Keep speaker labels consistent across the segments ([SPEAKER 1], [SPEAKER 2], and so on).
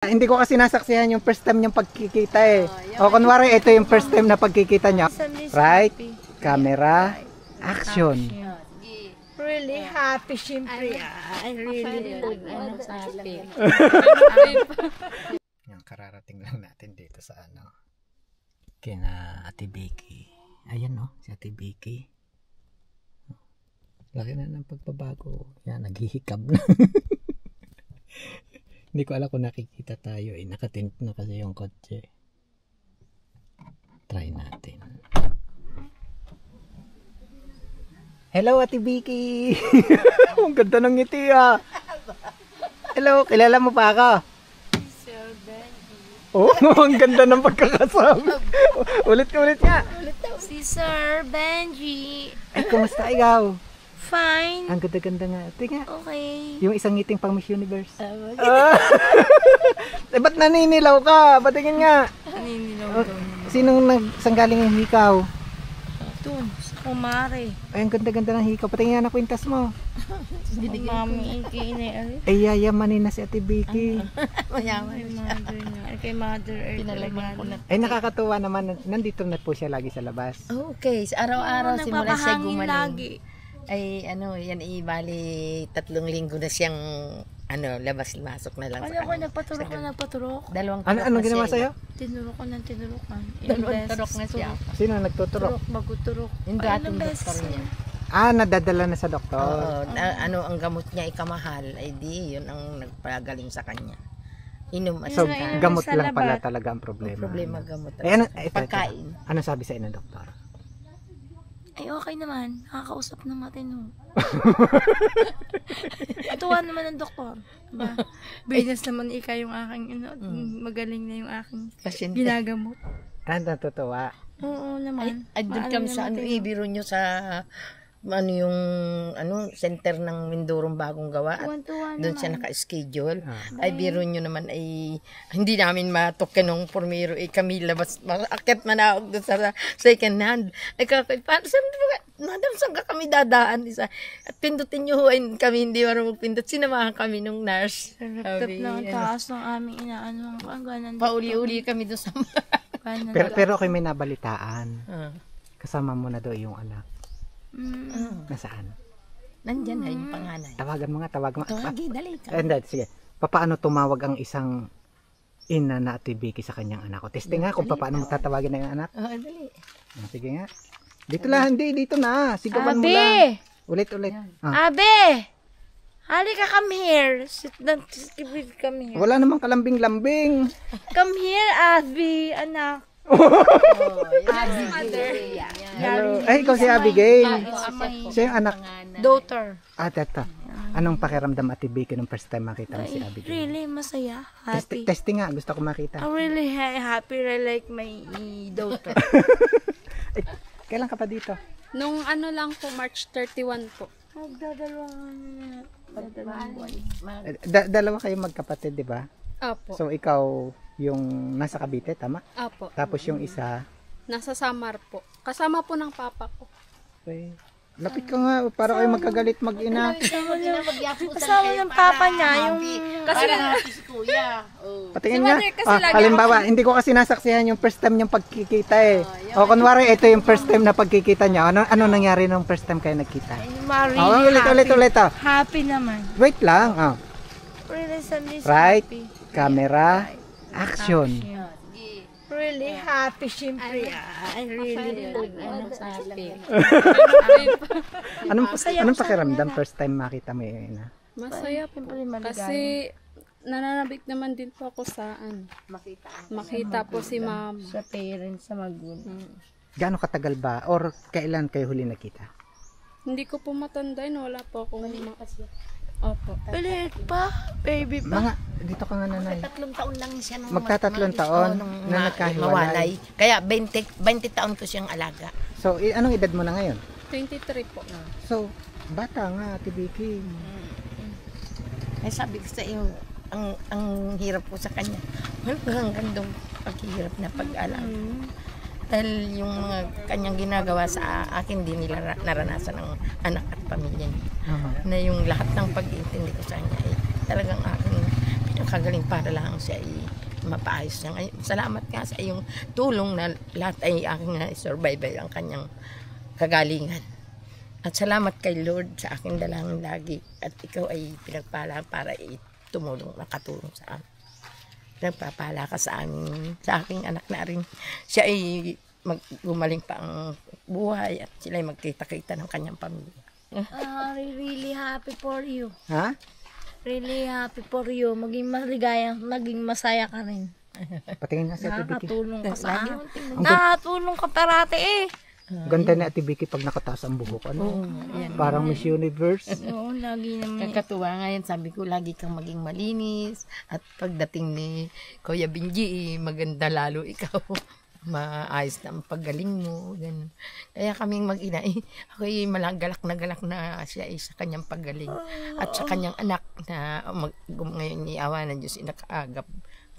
[SPEAKER 1] Hindi ko kasi nasaksihan yung first time niyang pagkikita eh. O kunwari, ito yung first time na pagkikita niya. Right? Camera. Action.
[SPEAKER 2] Really happy, syempre. I really happy.
[SPEAKER 1] Yung kararating lang natin dito sa ano. Kina Ate Becky. Ayan no, si Ate Becky. Laki na ng pagbabago. Yan, naghihikab na. Hindi ko alam kung nakikita tayo eh. Nakatint na kasi yung kotse. Try natin. Hello Ate Becky! Ang ganda ng ngiti ah! Hello, kilala mo pa ako?
[SPEAKER 2] Sir Benji.
[SPEAKER 1] Oh, ang ganda ng pagkakasabi. Ulit nga.
[SPEAKER 2] Si Sir Benji.
[SPEAKER 1] Ay, kumusta ikaw?
[SPEAKER 2] Fine.
[SPEAKER 1] Ang ganda-ganda nga. Tingnan.
[SPEAKER 2] Okay.
[SPEAKER 1] Yung isang ngiting pang Miss Universe. Eh, ba't naninilaw ka? Patingin nga.
[SPEAKER 2] Naninilaw daw.
[SPEAKER 1] Sinong nagsanggaling yung hikaw?
[SPEAKER 2] Doon, sa kumare.
[SPEAKER 1] Ay, ang ganda-ganda ng hikaw. Patingin nga na kwintas mo.
[SPEAKER 2] Mami, kay
[SPEAKER 1] Ay, yayamanin na si Ate Becky.
[SPEAKER 2] Mayaman siya. Kay Mother Earth. Pinalaman ko na.
[SPEAKER 1] Ay, nakakatuwa naman. Nandito na po siya lagi sa labas.
[SPEAKER 3] Okay, araw-araw simula siya
[SPEAKER 2] Nagpapahangin
[SPEAKER 3] gumaling.
[SPEAKER 2] lagi.
[SPEAKER 3] Ay yan bali 3 linggo na siyang labas-masok na lang
[SPEAKER 2] Ano ko, nagpaturok.
[SPEAKER 3] 2 turok
[SPEAKER 1] Anong ginawa sa'yo?
[SPEAKER 2] Tinurok ko ng tinurukan.
[SPEAKER 3] 2 turok na siya.
[SPEAKER 1] Sino nagtuturok?
[SPEAKER 2] Turok, bago-turok.
[SPEAKER 3] Yung dating doktor niya.
[SPEAKER 1] Ah, nadadala na sa doktor.
[SPEAKER 3] Oo, ang gamot niya ay kamahal, ay di yun ang nagpagaling sa kanya. Inom at
[SPEAKER 1] So,
[SPEAKER 2] Ayun,
[SPEAKER 1] gamot
[SPEAKER 2] sa
[SPEAKER 1] lang pala
[SPEAKER 2] labat.
[SPEAKER 1] talaga ang problema.
[SPEAKER 3] problema gamot.
[SPEAKER 1] Eh, ito.
[SPEAKER 3] Pagkain.
[SPEAKER 1] Ano sabi sa inyo, doktor?
[SPEAKER 2] Ay, okay naman. Nakakausap ng matino. Tuwa naman ng doktor. Diba? Binas naman ika yung aking, magaling na yung aking
[SPEAKER 3] Pasyente.
[SPEAKER 2] ginagamot.
[SPEAKER 1] Ah, natutuwa.
[SPEAKER 2] Oo naman.
[SPEAKER 3] Ay doon kami sa ibiro nyo sa yung center ng Mindurong bagong gawa.
[SPEAKER 2] Tuwan-tuwa
[SPEAKER 3] Doon
[SPEAKER 2] naman.
[SPEAKER 3] siya naka-schedule. Ay biro nyo naman ay hindi namin matok nung pormero ay kami labas akit manaog doon sa second hand. Ay paano madam saan ka kami dadaan isa at pindutin nyo huwain kami hindi marunong magpindot. Sinamahan kami nung nurse.
[SPEAKER 2] Sarap ng taas ng aming inaano. Ang ganan.
[SPEAKER 3] Pauli-uli kami doon sa
[SPEAKER 1] Pero ako may nabalitaan.
[SPEAKER 3] Ah.
[SPEAKER 1] Kasama mo na doon yung anak. Nasaan?
[SPEAKER 3] Nandyan ay yung panganay.
[SPEAKER 1] Tawagan mo nga.
[SPEAKER 3] Tawagi, dali ka.
[SPEAKER 1] Hindi, sige. Paano tumawag ang isang ina na Ate Becky sa kanyang anak? O, testing nga kung paano tatawagin na yung anak.
[SPEAKER 3] Dali.
[SPEAKER 1] Sige nga. Dito lang, hindi. Dito na. Sigawan mo lang.
[SPEAKER 2] Abe!
[SPEAKER 1] Ulit.
[SPEAKER 2] Abe! Halika, come here. Sit down. Come here.
[SPEAKER 1] Wala namang kalambing-lambing.
[SPEAKER 2] Come here, Abby, anak.
[SPEAKER 1] Hello. Ay, ikaw si Abigail. Siya yung anak.
[SPEAKER 2] Daughter.
[SPEAKER 1] Teta. Anong pakiramdam Ate Becky nung first time makita mo si Abigail?
[SPEAKER 2] Really masaya. Happy.
[SPEAKER 1] Testing nga. Gusto ko makita.
[SPEAKER 2] I'm really happy. I like my daughter.
[SPEAKER 1] Eh, kailan ka pa dito?
[SPEAKER 4] Nung lang po, March 31 po.
[SPEAKER 2] Magdadalawang buwan.
[SPEAKER 1] Dalawa kayong magkapatid, di ba?
[SPEAKER 4] Apo.
[SPEAKER 1] So, ikaw yung nasa Cavite, tama?
[SPEAKER 4] Apo.
[SPEAKER 1] Tapos yung isa,
[SPEAKER 4] Nasa Samar po. Kasama po ng papa ko.
[SPEAKER 1] okay. Lapit ka nga, para kayo magkagalit mag-ina.
[SPEAKER 2] Kasama ng papa niya, yung...
[SPEAKER 3] Kasi si kuya.
[SPEAKER 1] Patingin
[SPEAKER 4] Si
[SPEAKER 1] nga.
[SPEAKER 4] mother kasi lagi
[SPEAKER 1] Halimbawa, hindi ko kasi nasaksihan yung first time niyang pagkikita eh. O kunwari, ito yung first time na pagkikita niya. Ano nangyari nung first time kayo nagkita?
[SPEAKER 2] Really
[SPEAKER 1] Ulit.
[SPEAKER 2] happy naman.
[SPEAKER 1] Wait lang.
[SPEAKER 2] Really,
[SPEAKER 1] Right?
[SPEAKER 2] happy.
[SPEAKER 1] Camera. Action.
[SPEAKER 2] Really happy, syempre. I really
[SPEAKER 4] Happy.
[SPEAKER 1] Anong pakiramdam first time makita mo yun?
[SPEAKER 4] Masaya po. Kasi nananabik naman din po ako sa makita po si mama.
[SPEAKER 2] sa parents, sa magulang.
[SPEAKER 1] Gaano katagal ba? Or kailan kayo huli nakita?
[SPEAKER 4] Hindi ko po matanda. Wala po akong Opo.
[SPEAKER 2] Pilit pa, baby pa.
[SPEAKER 1] Mga, dito ka nga nanay.
[SPEAKER 3] 3 taon lang siya nung
[SPEAKER 1] Magtatatlong taon na nagkahiwalay.
[SPEAKER 3] Kaya 20 taon ko siyang alaga.
[SPEAKER 1] So, anong edad mo na ngayon?
[SPEAKER 4] 23 po.
[SPEAKER 1] So, bata nga, Ate Becky.
[SPEAKER 3] Ay sabi ko sa iyo, ang hirap po sa kanya. Hanggang doon paghihirap na pag-alaga. Dahil yung mga kanyang ginagawa sa akin, di nila naranasan ng anak at pamilya niya. Na yung lahat ng pag-iintindi ko sa kanya ay talagang aking makagaling para lang siya ay mapaayos niya. Ngayon, salamat nga sa iyong tulong na lahat ay aking survive ang kanyang kagalingan. At salamat kay Lord sa aking dalangin lagi. At ikaw ay pinagpala para tumulong, nakatulong sa amin. Nagpapala ka sa aking anak na rin. Siya ay gumaling pa ang buhay at sila ay magkita-kita ng kanyang pamilya.
[SPEAKER 2] Really happy for you.
[SPEAKER 1] Ha?
[SPEAKER 2] Really happy for you. Maging maligaya, maging masaya ka rin.
[SPEAKER 1] Patingin nga si Ate Vicky.
[SPEAKER 2] Nakatulong ka sa akin. Nakatulong ka parati eh.
[SPEAKER 1] Ganda ni Ate Vicky pag nakataas ang buhok. Ano? Parang Miss Universe.
[SPEAKER 2] Oo, lagi naman.
[SPEAKER 3] Kakatuwa ngayon, sabi ko lagi kang maging malinis at pagdating ni Kuya Benji, maganda lalo ikaw. Maayos na ang paggaling mo. Ganun. Kaya kaming mag-ina, ako'y galak na siya sa kanyang paggaling. At sa kanyang anak na ngayon ni Awa ng Diyos,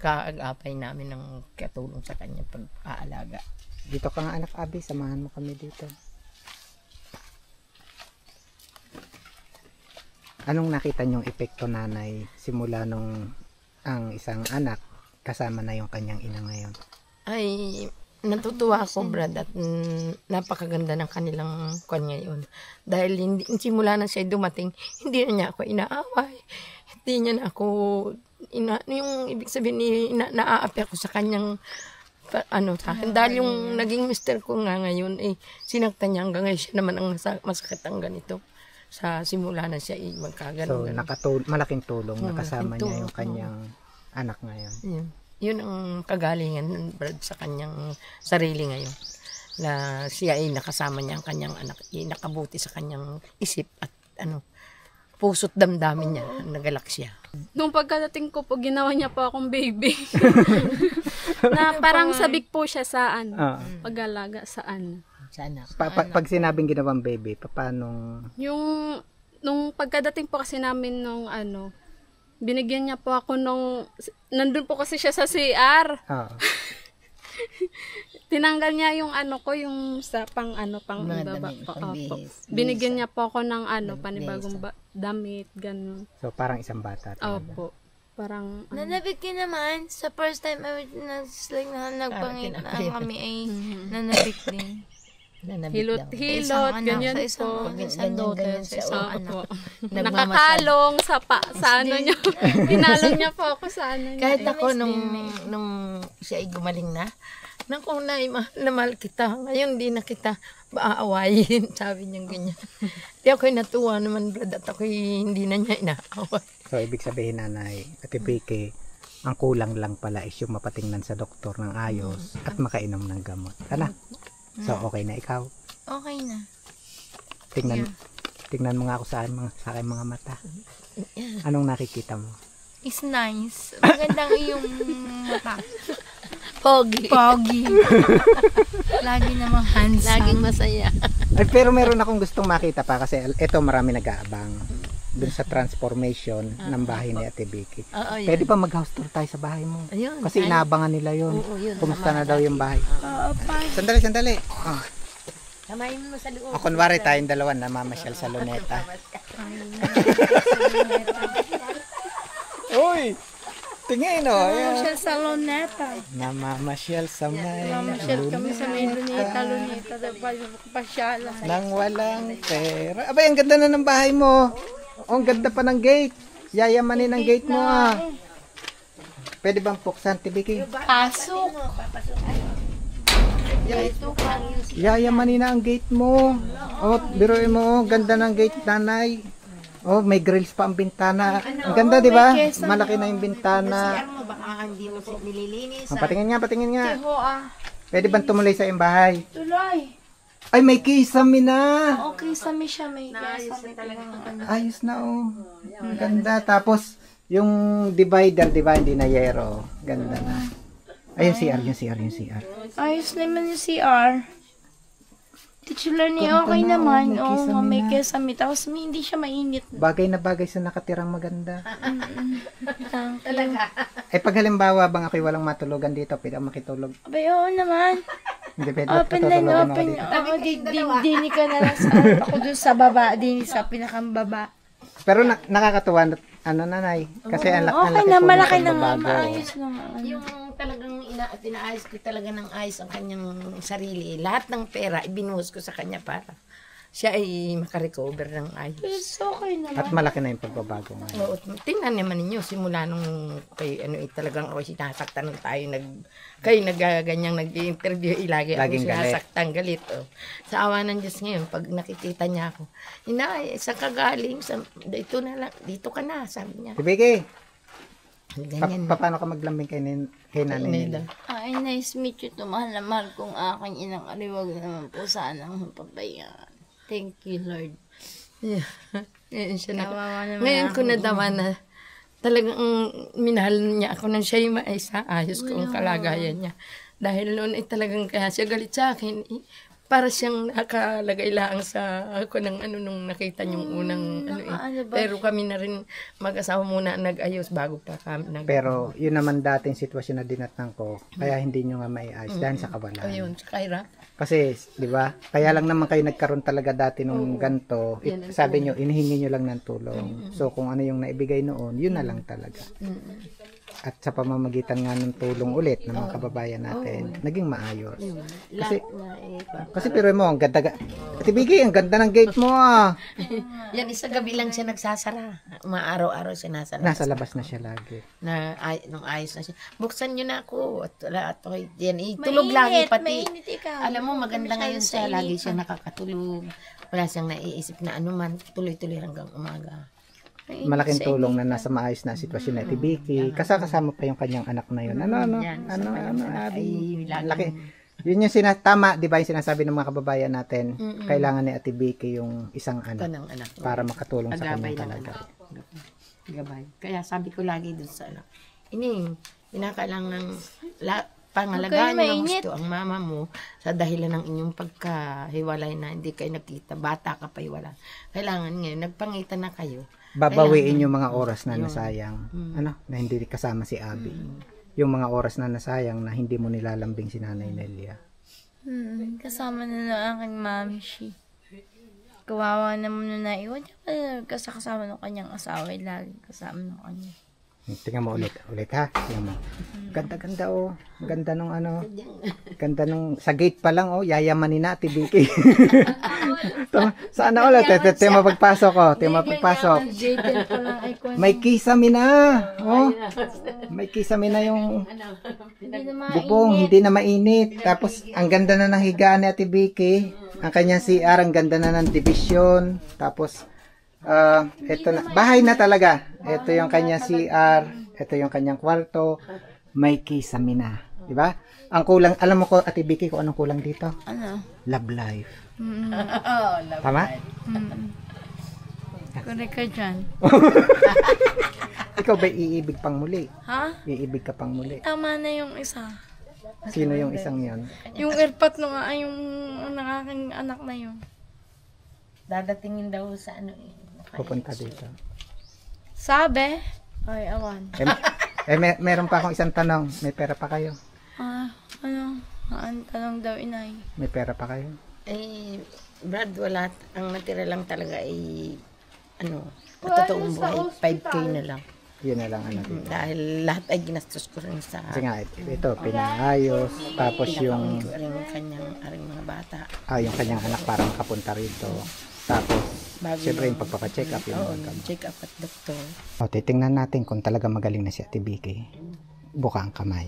[SPEAKER 3] kaagapay namin ng katulong sa kanyang pag-aalaga.
[SPEAKER 1] Dito ka nga anak Abi, samahan mo kami dito. Anong nakita niyong epekto nanay simula nung ang isang anak kasama na yung kanyang ina ngayon?
[SPEAKER 3] Ay, natutuwa ako, Brad, at napakaganda ng kanilang kwan ngayon. Dahil simula na siya dumating, hindi na niya ako inaaway. Hindi niya na ako, yung ibig sabihin, naaapi ako sa kanyang sa akin. Dahil yung naging mister ko nga ngayon, sinaktan niya hanggang ngayon siya naman ang masakit ang ganito. Sa simula na siya magkaganon.
[SPEAKER 1] So, malaking tulong nakasama niya yung kanyang anak ngayon.
[SPEAKER 3] Yun ang kagalingan, Brad, sa kanyang sarili ngayon. Na siya ay nakasama niya ang kanyang anak, nakabuti sa kanyang isip at puso't damdamin niya, nagalak siya.
[SPEAKER 4] Nung pagkadating ko po, ginawa niya po akong baby. Na parang sabik po siya saan. Pag-alaga saan.
[SPEAKER 3] Sana.
[SPEAKER 1] Pag sinabing ginawang baby, paano?
[SPEAKER 4] Nung pagkadating po kasi namin nung binigyan niya po ako nandun po kasi siya sa CR. Tinanggal niya yung yung sa pang baba po. Binigyan niya po ako ng panibagong damit, ganun.
[SPEAKER 1] So parang isang bata talaga.
[SPEAKER 4] Opo. Parang
[SPEAKER 2] Nanabik din naman. Sa first time nagpangit na kami ay nanabik din.
[SPEAKER 4] Hilot, ganyan po.
[SPEAKER 2] Isang daughter, sa isang anak.
[SPEAKER 4] Nakakalong sa niya. Pinalong niya po ako sa niya.
[SPEAKER 3] Kahit ako nung siya ay gumaling na, naku na mahal kita. Ngayon di na kita aawayin. Sabi niya ganyan. Di ako'y natuwa naman, Brad, at ako'y hindi na niya inaaway.
[SPEAKER 1] So ibig sabihin nanay, Ate Vicky, ang kulang lang pala is yung mapatingnan sa doktor ng ayos at makainom ng gamot. So okay na ikaw?
[SPEAKER 2] Okay na.
[SPEAKER 1] Tingnan mo nga ako sa aking mga mata. Anong nakikita mo?
[SPEAKER 2] It's nice. Magandang iyong mata.
[SPEAKER 3] Pogi.
[SPEAKER 2] Lagi namang handsome.
[SPEAKER 3] Laging masaya.
[SPEAKER 1] Ay, pero meron akong gustong makita pa kasi ito marami nag-aabang dun sa transformation ng bahay ni Ate Vicky. Pwede pa mag-house tour tayo sa bahay mo?
[SPEAKER 3] Ayun,
[SPEAKER 1] kasi inaabangan nila yun. Kumusta na daw yung bahay? Sandali.
[SPEAKER 3] Kamain mo sa loob.
[SPEAKER 1] Kunwari tayong dalawa na mamasyal sa Luneta. Uy! Tingin
[SPEAKER 2] Namasyal sa Luneta.
[SPEAKER 1] Namamasyal sa may
[SPEAKER 2] Namasyal kami sa may Luneta. Pasyala.
[SPEAKER 1] Nang walang pera. Abay, ang ganda na ng bahay mo. Ang ganda pa ng gate. Yayamanin ang gate mo Pwede bang buksan, Ate Vicky?
[SPEAKER 2] Pasok.
[SPEAKER 1] Yayamanin na ang gate mo. Biruin mo, ganda ng gate, nanay. May grills pa ang bintana. Ang ganda, di ba? Malaki na yung bintana.
[SPEAKER 3] Baka hindi mo nililinis.
[SPEAKER 1] Patingin nga. Pwede bang tumuloy sa iyong bahay?
[SPEAKER 2] Tuloy.
[SPEAKER 1] Ay, may kisame na.
[SPEAKER 2] Okay, sami siya. May kisame talaga.
[SPEAKER 1] Ayos na, Ang ganda. Tapos, yung divider, di ba? Hindi na yero. Ganda na. Ayun, yung CR.
[SPEAKER 2] Ayos naman yung CR. Titular niya okay naman. May kisame. Tapos hindi siya mainit.
[SPEAKER 1] Bagay na bagay sa nakatirang maganda.
[SPEAKER 2] Talaga.
[SPEAKER 1] Pag halimbawa bang ako'y walang matulugan dito, pwede ako makitulog.
[SPEAKER 2] Abay, oo naman.
[SPEAKER 1] Hindi pwede
[SPEAKER 2] Open din, open. Dini ka na lang sa ako dun sa baba. Dini sa pinakambaba.
[SPEAKER 1] Pero nakakatuwa, ano nanay? Kasi ang
[SPEAKER 2] Okay
[SPEAKER 1] laki
[SPEAKER 2] na,
[SPEAKER 1] po ng
[SPEAKER 2] malaki na nga.
[SPEAKER 1] pagbabago.
[SPEAKER 2] Maayos na nga.
[SPEAKER 3] Yung talagang tinaayos ko talaga ng ayos ang kanyang sarili. Lahat ng pera, ibinuhos ko sa kanya para siya ay makarecover ng ayos.
[SPEAKER 2] It's okay naman.
[SPEAKER 1] At malaki na yung pagbabago ngayon.
[SPEAKER 3] Oo, tingnan naman ninyo, simula nung kayo, talagang ako sinasaktan nung kayo nagaganyang nag-interview, ilagi ako
[SPEAKER 1] Laging galit.
[SPEAKER 3] sinasaktan, galit. Oh. Sa awa ng Diyos ngayon, pag nakikita niya ako, inay, saan ka galing? Dito na lang, dito ka na, sabi niya.
[SPEAKER 1] Si Vicky,
[SPEAKER 3] Ganyan.
[SPEAKER 1] paano ka maglambing kay nanay nila?
[SPEAKER 2] Ay, nice meet you to. Mahal na mahal kong aking inang aliwag naman po sanang pabayaan. Thank you, Lord.
[SPEAKER 3] Yeah. Ngayon siya na.
[SPEAKER 2] Kawawa naman
[SPEAKER 3] Ngayon ko
[SPEAKER 2] ako.
[SPEAKER 3] nadaman na talagang minahal niya ako nang siya yung maayos ayos ko ang kalagayan niya. Dahil noon ay talagang kaya siya galit sa akin. Para siyang nakalagay lang sa ako ng nung nakita niyong unang Pero kami na rin mag-asawa muna nag-ayos bago pa kami
[SPEAKER 1] Pero yun naman dating sitwasyon na dinatnang ko, kaya hindi nyo nga maiayos dahil sa kawalan.
[SPEAKER 3] Ayun, sa Kaira.
[SPEAKER 1] Kasi, di ba, kaya lang naman kayo nagkaroon talaga dati nung ganito, sabi nyo, inihingi nyo lang ng tulong. So, kung ano yung naibigay noon, yun na lang talaga. At sa pamamagitan nga ng tulong ulit ng mga kababayan natin, naging maayos. Kasi pero mo, ang ganda. Ate Vicky, ang ganda ng gate mo ah.
[SPEAKER 3] Yan, isa gabi lang siya nagsasara. Maaraw-araw siya nasa labas.
[SPEAKER 1] Nasa labas na siya lagi.
[SPEAKER 3] Nung ayos na siya. Buksan niyo na ako. At wala, at yan, tulog lagi pati.
[SPEAKER 2] Mainit ikaw.
[SPEAKER 3] Alam mo, maganda ngayon siya. Lagi siya nakakatulog. Wala siyang naiisip na anuman. Tuloy-tuloy hanggang umaga.
[SPEAKER 1] Malaking tulong na nasa maayos na sitwasyon na Ate Vicky. Kasama pa yung kanyang anak na yun. Abi. Laki. Yun yung tama, di ba yung sinasabi ng mga kababayan natin, kailangan ni Ate Vicky yung isang anak
[SPEAKER 3] Anak
[SPEAKER 1] para makatulong sa
[SPEAKER 3] Agabay
[SPEAKER 1] kanyang
[SPEAKER 3] ng
[SPEAKER 1] talaga.
[SPEAKER 3] Gabay. Kaya sabi ko lagi dun sa anak, Ining, pinakailangan ng pangalagaan
[SPEAKER 2] Okay,
[SPEAKER 3] ng
[SPEAKER 2] mainit.
[SPEAKER 3] gusto ang mama mo sa dahilan ng inyong pagkahiwalay na hindi kayo nagkita, bata ka pa hiwalay. Kailangan ngayon, nagpangitan na kayo.
[SPEAKER 1] Babawiin yung mga oras na nasayang, na hindi kasama si Abby. Yung mga oras na nasayang na hindi mo nilalambing si Nanay Nelia.
[SPEAKER 2] Kasama na ng aking mamshi. Kawawa naman na naiwan niya. Kasama ng kanyang asawa. Lagi kasama ng kanya.
[SPEAKER 1] Tingnan mo ulit ha. Tingnan mo. Ganda oh. Ganda nung Ganda nung sa gate pa lang oh, yayamanin na Ate Vicky. Sana ulit tema pagpasok oh, tema pagpasok. May kisame na. Oh. May kisame na yung bubong, hindi na mainit. Tapos ang ganda na ng higaan ni Ate Vicky. Ang kanyang CR, ang ganda na ng division. Tapos ito na, bahay na talaga. Ito yung kanyang CR, ito yung kanyang kwarto. May kisame na, di ba? Ang kulang, alam mo ko Ate Vicky kung anong kulang dito?
[SPEAKER 2] Ano?
[SPEAKER 1] Love life.
[SPEAKER 3] Love
[SPEAKER 1] Tama?
[SPEAKER 2] Correct ka dyan.
[SPEAKER 1] Ikaw ba iibig pang muli?
[SPEAKER 2] Ha?
[SPEAKER 1] Iibig ka pang muli.
[SPEAKER 2] Tama na yung isa.
[SPEAKER 1] Sino yung isang yon?
[SPEAKER 2] Yung airpot nung yung aking anak na yun.
[SPEAKER 3] Dadatingin daw sa
[SPEAKER 1] Pupunta dito.
[SPEAKER 2] Sabi? Ay, awan.
[SPEAKER 1] Meron pa akong isang tanong. May pera pa kayo?
[SPEAKER 2] Ang tanong daw inay.
[SPEAKER 1] May pera pa kayo?
[SPEAKER 3] Brad, wala. Ang natira lang talaga ay, matotoong buhay, 5K na lang.
[SPEAKER 1] Yun na lang dito.
[SPEAKER 3] Dahil lahat ay ginastos ko rin sa...
[SPEAKER 1] Kasi nga, ito, pinaayos. Tapos yung...
[SPEAKER 3] Aring mga bata.
[SPEAKER 1] Yung kanyang anak para makapunta rito. Tapos, siyempre yung pagpapacheck up.
[SPEAKER 3] Check up at doktor.
[SPEAKER 1] Titingnan natin kung talaga magaling na si Ate Vicky. Buka ang kamay.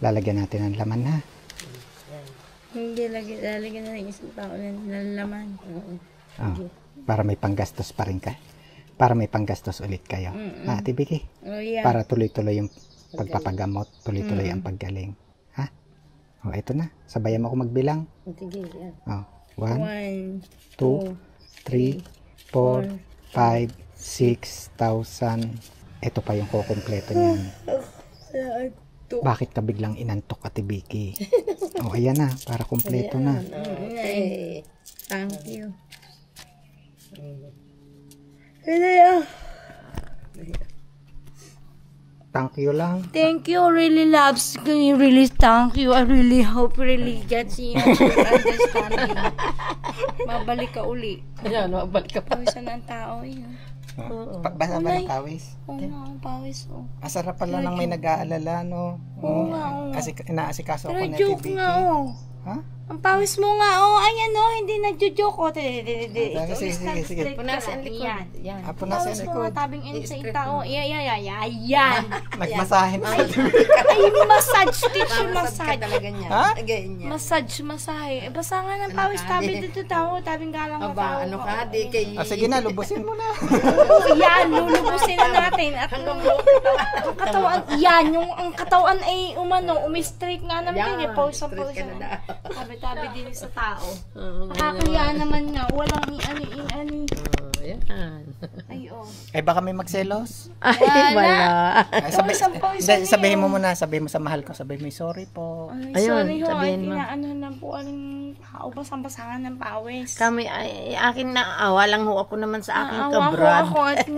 [SPEAKER 1] Lalagyan natin ng laman ha.
[SPEAKER 2] Hindi, lalagyan na ng isang tao na nalalaman.
[SPEAKER 1] Para may panggastos pa rin ka. Para may panggastos ulit kayo. Ate Vicky?
[SPEAKER 2] Oh, yeah.
[SPEAKER 1] Para tuloy-tuloy yung pagpapagamot. Tuloy-tuloy ang paggaling. Ha? Ito na. Sabayan mo ako magbilang.
[SPEAKER 3] Sige, yan.
[SPEAKER 1] 1, 2, 3, 4, 5, 6,000. Ito pa yung kukumpleto niyan. Bakit ka biglang inantok, Ate Vicky? Ayan na. Para kumpleto na.
[SPEAKER 2] Thank you.
[SPEAKER 1] Thank you lang.
[SPEAKER 2] Thank you, really loves you, really thank you. I really hope really gets you understanding. Mabalik ka uli.
[SPEAKER 3] Ayan, mabalik ka pa.
[SPEAKER 2] Pawisan ng tao yun.
[SPEAKER 1] Basa ba ng pawis?
[SPEAKER 2] Oo nga, ang pawis, oh.
[SPEAKER 1] Asarap pala nang may nag-aalala, no?
[SPEAKER 2] Oo nga, oo.
[SPEAKER 1] Inaasikaso ako
[SPEAKER 2] Pero
[SPEAKER 1] na
[SPEAKER 2] joke
[SPEAKER 1] Vicky.
[SPEAKER 2] nga, oh.
[SPEAKER 1] Ha?
[SPEAKER 2] Ang pawis mo nga, oh. Ayan, oh. Hindi nagjo-joke, oh.
[SPEAKER 1] Sige.
[SPEAKER 3] Punasan likod.
[SPEAKER 2] Yan.
[SPEAKER 3] Yan.
[SPEAKER 1] Punasan
[SPEAKER 2] Pawis mo nga,
[SPEAKER 1] likod.
[SPEAKER 2] tabing in sa ita, oh. Yan.
[SPEAKER 1] Nagmasahin sa
[SPEAKER 2] Ay, massage, teacher,
[SPEAKER 3] Ka
[SPEAKER 2] massage.
[SPEAKER 3] talaga niya.
[SPEAKER 1] Ha?
[SPEAKER 3] Ganyan.
[SPEAKER 2] Masahe. Basta nga ng pawis, tabi dito tao. Tabing galang na tao.
[SPEAKER 3] Aba, ano ka, di kay...
[SPEAKER 1] Sige na, lubusin mo na.
[SPEAKER 2] Oo, yan. Lulubusin na natin. At
[SPEAKER 3] Hanggang
[SPEAKER 2] ang katawan, yan. Yung ang katawan ay umistraight nga naman din. Pawis ang pawis.
[SPEAKER 3] ka na na.
[SPEAKER 2] Tabi-tabi din sa tao. Nakakaya naman nga. Walang ani.
[SPEAKER 3] Yan.
[SPEAKER 2] Ay, oh.
[SPEAKER 1] Baka may magselos.
[SPEAKER 3] Ay, wala.
[SPEAKER 1] Sabihin mo muna, sabihin mo sa mahal ko, sabihin mo, sorry po.
[SPEAKER 2] Ay,
[SPEAKER 3] Ayun,
[SPEAKER 2] sorry ho. Ay,
[SPEAKER 3] sabihin mo.
[SPEAKER 2] kinaano na po. Aling kaubas-ambasangan ng pawis.
[SPEAKER 3] Kami, akin na awa lang ho ako naman sa aking
[SPEAKER 2] Naawa
[SPEAKER 3] kabrad.
[SPEAKER 2] ako at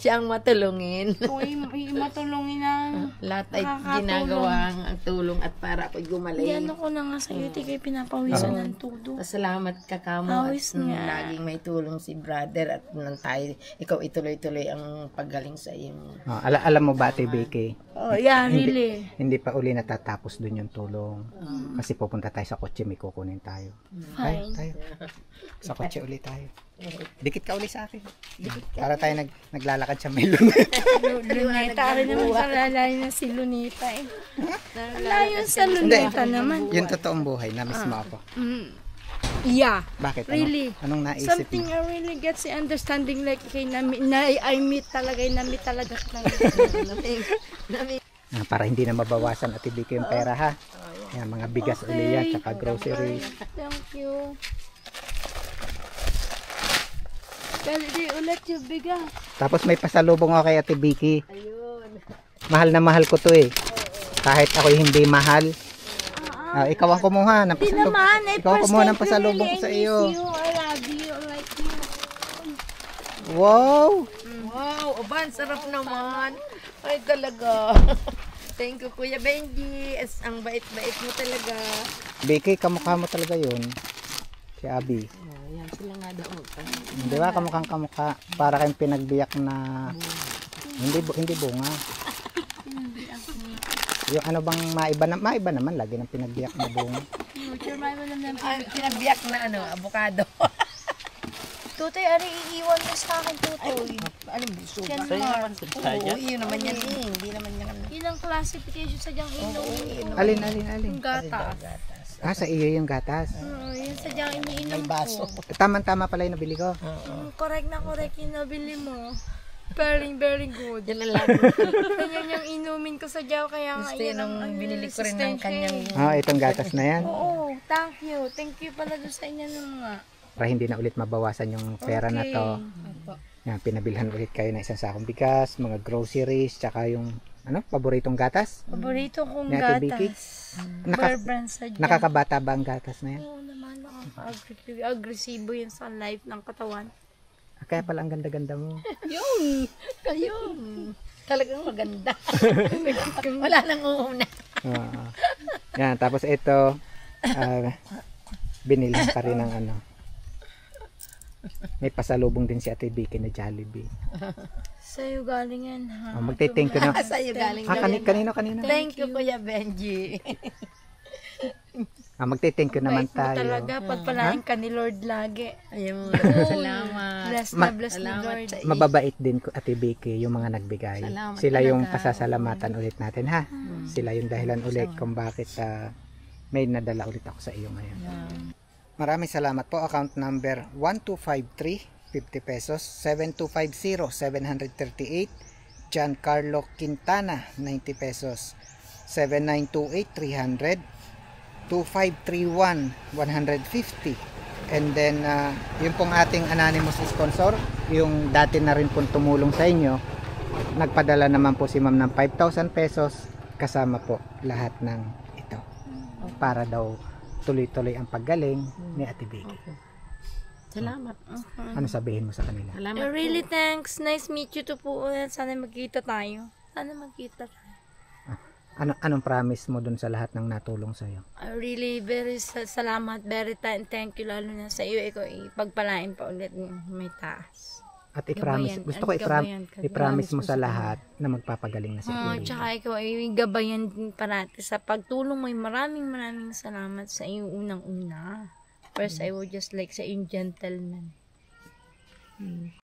[SPEAKER 3] Siyang matulungin.
[SPEAKER 2] ako'y matulungin na.
[SPEAKER 3] Lahat ay
[SPEAKER 2] Nakakatulong.
[SPEAKER 3] ginagawa ang tulong at para ako'y gumaling.
[SPEAKER 2] Yan ako na nga sa iyo, di kayo pinapawisan ng tudo.
[SPEAKER 3] Salamat ka kamo at
[SPEAKER 2] Awis nga.
[SPEAKER 3] laging may tulong si brother at nang tayo, ikaw ituloy-tuloy ang paggaling sa iyong...
[SPEAKER 1] Alam mo ba, Ate Vicky?
[SPEAKER 2] Oh, yeah, really.
[SPEAKER 1] Hindi pa uli natatapos dun yung tulong. Kasi pupunta tayo sa kotse, may kukunin tayo.
[SPEAKER 2] Fine.
[SPEAKER 1] Tayo. Sa kotse uli tayo. Dikit ka uli sa akin. Para tayo naglalakad sa may luneta.
[SPEAKER 2] Luneta rin naman sa lalayo na si Lunita eh. Layo sa Luneta naman.
[SPEAKER 1] Yung totoong buhay, na-miss mo ako.
[SPEAKER 2] Yeah.
[SPEAKER 1] Bakit?
[SPEAKER 2] Really?
[SPEAKER 1] Anong naisip
[SPEAKER 2] Something
[SPEAKER 1] mo?
[SPEAKER 2] I really get si understanding like kay na I meet talaga kita.
[SPEAKER 1] Para hindi na mabawasan at ibigay yung pera ha. Yan, mga bigas uli yan, tsaka groceries.
[SPEAKER 2] Thank you. Pero di ulit yung bigas.
[SPEAKER 1] Tapos may pasalubong ako kay Ate Vicky. Mahal na mahal ko to eh. Kahit ako hindi mahal. Ikaw ang kumuha ng
[SPEAKER 2] Di naman,
[SPEAKER 1] Ikaw ang kumuha ng pasalubong ko sa iyo.
[SPEAKER 2] I love you, I like you.
[SPEAKER 1] Wow!
[SPEAKER 3] Wow, oban, sarap naman. Ay, talaga. Thank you, Kuya Benji. Ang bait-bait mo talaga.
[SPEAKER 1] Vicky, kamukha mo talaga yun. Si Abby.
[SPEAKER 3] Yan, sila nga doon.
[SPEAKER 1] Di ba kamukhang kamukha? Para kayong pinagbiyak na... Hindi bunga. Yung ano bang maiba naman lagi ng pinagbiyak na bunga.
[SPEAKER 3] Pinabiyak na avocado.
[SPEAKER 2] Tutoy, ari iiwan mo sa akin, Tutoy.
[SPEAKER 3] Anong buso
[SPEAKER 2] Yan,
[SPEAKER 3] ba?
[SPEAKER 2] Mark.
[SPEAKER 3] Oo, yun naman yan eh. Hindi naman yan.
[SPEAKER 2] Yun ang classification sa diyang inom.
[SPEAKER 1] Alin.
[SPEAKER 2] Yung gatas.
[SPEAKER 1] Sa iyo yung gatas.
[SPEAKER 2] Oo, yun sa diyang iniinom ko.
[SPEAKER 1] Tama-tama pala yung nabili ko.
[SPEAKER 2] Correct yung nabili mo. Very good.
[SPEAKER 3] Yan ang lagi.
[SPEAKER 2] Ganyan yung inumin ko sa diyaw, kaya nga
[SPEAKER 3] Gusto
[SPEAKER 2] yan
[SPEAKER 3] nung binili ko rin ng kanyang...
[SPEAKER 1] Itong gatas na yan.
[SPEAKER 2] Oo, thank you. Thank you pala doon sa inyo nung nga.
[SPEAKER 1] Para hindi na ulit mabawasan yung pera na to. Yan, pinabilhan ulit kayo ng isang sakong bigas, mga groceries, tsaka yung paboritong gatas.
[SPEAKER 2] Paborito kong
[SPEAKER 1] Ni Ate Vicky?
[SPEAKER 2] gatas. Bear brand sa diyan.
[SPEAKER 1] Nakakabata ba ang gatas na yan?
[SPEAKER 2] Oo naman, nakaka-agresibo yun sa life ng katawan.
[SPEAKER 1] Kaya pala ang ganda-ganda mo.
[SPEAKER 3] Yung talagang maganda. Wala nang uuna.
[SPEAKER 1] Yan, tapos ito, binilhan ka rin ng may pasalubong din si Ate Vicky na Jollibee.
[SPEAKER 2] Sa'yo galing yan, ha?
[SPEAKER 1] Magte-thank you na.
[SPEAKER 3] Sa'yo galing
[SPEAKER 1] Kanino?
[SPEAKER 3] Thank you, Kuya Benji.
[SPEAKER 1] Magte-thank you naman
[SPEAKER 2] Bait mo
[SPEAKER 1] tayo.
[SPEAKER 2] talaga, pagpalain ka ni Lord lagi.
[SPEAKER 3] Ayun, salamat.
[SPEAKER 2] Bless na bless ni Lord.
[SPEAKER 1] Mababait din Ate Vicky yung mga nagbigay.
[SPEAKER 3] Salamat
[SPEAKER 1] Sila yung
[SPEAKER 3] talaga.
[SPEAKER 1] pasasalamatan ulit natin ha. Sila yung dahilan ulit kung bakit may nadala ulit ako sa iyo ngayon. Maraming salamat po. Account number 1253, 50 pesos. 7250, 738. Giancarlo Quintana, 90 pesos. 7928, 300. 2531, 150. And then, yung pong ating anonymous sponsor, yung dati na rin pong tumulong sa inyo, nagpadala naman po si ma'am ng 5,000 pesos kasama po lahat ng ito. Para daw tuloy-tuloy ang paggaling ni Ate Vicky.
[SPEAKER 3] Salamat.
[SPEAKER 1] Ano sabihin mo sa kanila?
[SPEAKER 3] Salamat.
[SPEAKER 2] Really thanks. Nice meet you to po ulit. Sana magkita tayo.
[SPEAKER 1] Anong promise mo dun sa lahat ng natulong sa iyo?
[SPEAKER 2] Really very salamat. Very thank you lalo na sa iyo. Ikaw ipagpalain pa ulit ng may taas.
[SPEAKER 1] At i-promise,
[SPEAKER 2] Gabayan.
[SPEAKER 1] gusto ko
[SPEAKER 2] At gabayan ka.
[SPEAKER 1] i-promise mo
[SPEAKER 2] Promise
[SPEAKER 1] sa
[SPEAKER 2] ko
[SPEAKER 1] lahat na magpapagaling na si Kuya.
[SPEAKER 2] Tsaka ikaw ay gabayan din parati sa pagtulong mo. Maraming salamat sa iyong unang-una. First, I would just like sa iyong gentleman.